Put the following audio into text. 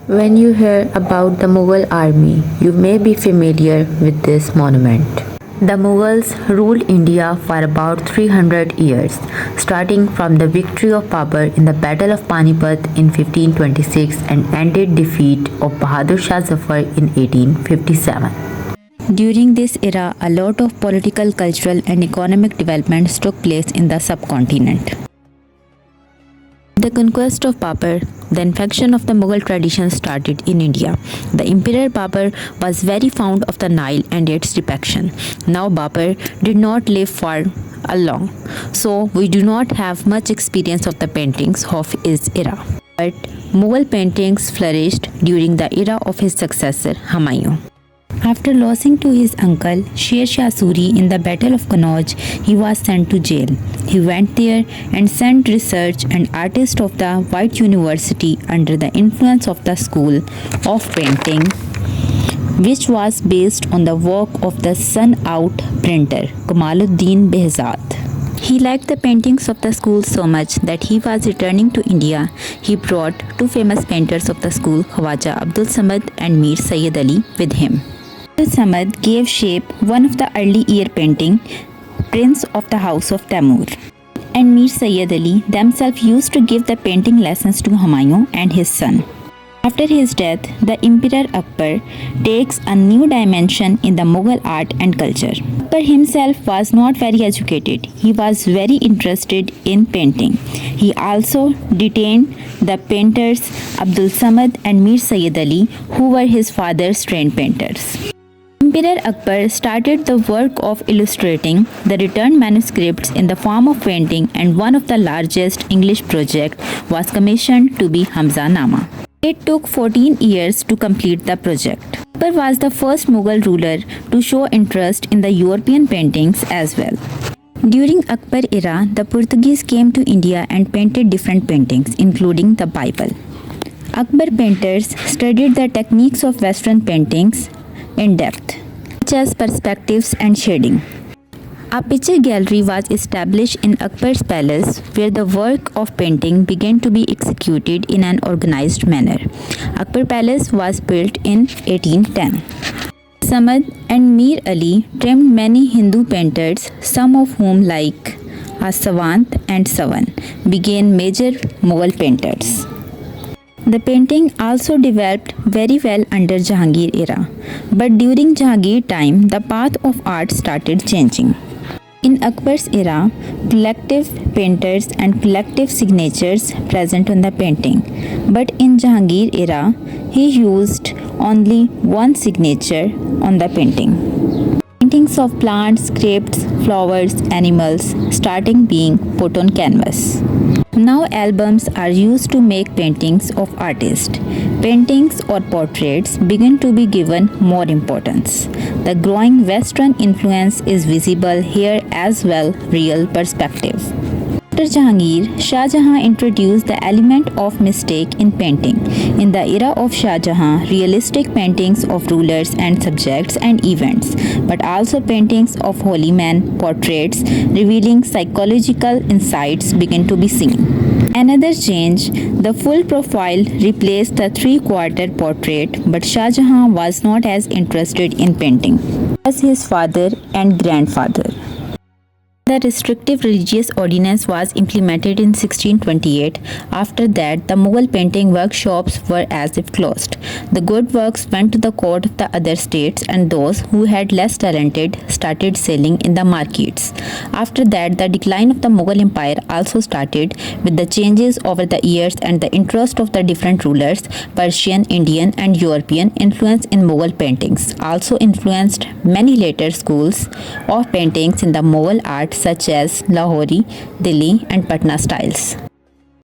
When you hear about the Mughal army, you may be familiar with this monument. The Mughals ruled India for about 300 years, starting from the victory of Babur in the Battle of Panipat in 1526 and ended defeat of Bahadur Shah Zafar in 1857. During this era, a lot of political, cultural, and economic developments took place in the subcontinent. The conquest of Babur, the infection of the Mughal tradition started in India. The Emperor Babur was very fond of the Nile and its depiction. Now Babur did not live for long, so we do not have much experience of the paintings of his era. But Mughal paintings flourished during the era of his successor Humayun. After losing to his uncle Sher Shah Suri in the Battle of Kannauj, he was sent to jail. He went there and sent research and artists of the White University under the influence of the School of Painting, which was based on the work of the Sun-out printer Kamaluddin Behzad. He liked the paintings of the school so much that he was returning to India. He brought two famous painters of the school, Khwaja Abdul Samad and Mir Sayyid Ali, with him. Abdul Samad gave shape one of the early year painting, Prince of the House of Tamur, and Mir Sayyid Ali themselves used to give the painting lessons to Humayun and his son. After his death, the Emperor Akbar takes a new dimension in the Mughal art and culture. Akbar himself was not very educated. He was very interested in painting. He also detained the painters Abdul Samad and Mir Sayyid Ali, who were his father's trained painters. Emperor Akbar started the work of illustrating the returned manuscripts in the form of painting, and one of the largest English projects was commissioned to be Hamza Nama. It took 14 years to complete the project. Akbar was the first Mughal ruler to show interest in the European paintings as well. During Akbar era, the Portuguese came to India and painted different paintings, including the Bible. Akbar painters studied the techniques of Western paintings in depth, such as perspectives and shading. A picture gallery was established in Akbar's palace, where the work of painting began to be executed in an organized manner. Akbar Palace was built in 1810. Samad and Mir Ali trained many Hindu painters, some of whom, like Savant and Savan, became major Mughal painters. The painting also developed very well under Jahangir era, but during Jahangir time, the path of art started changing. In Akbar's era, collective painters and collective signatures present on the painting, but in Jahangir era, he used only one signature on the painting. Paintings of plants, scripts, flowers, animals starting being put on canvas. Now albums are used to make paintings of artists. Paintings or portraits begin to be given more importance. The growing Western influence is visible here as well, real perspective. After Jahangir, Shah Jahan introduced the element of mistake in painting. In the era of Shah Jahan, realistic paintings of rulers and subjects and events, but also paintings of holy men, portraits revealing psychological insights began to be seen. Another change, the full profile replaced the three-quarter portrait, but Shah Jahan was not as interested in painting as his father and grandfather. The restrictive religious ordinance was implemented in 1628. After that, the Mughal painting workshops were as if closed. The good works went to the court of the other states, and those who had less talented started selling in the markets. After that, the decline of the Mughal Empire also started with the changes over the years and the interest of the different rulers. Persian, Indian, and European influence in Mughal paintings also influenced many later schools of paintings in the Mughal art, such as Lahori, Delhi, and Patna styles.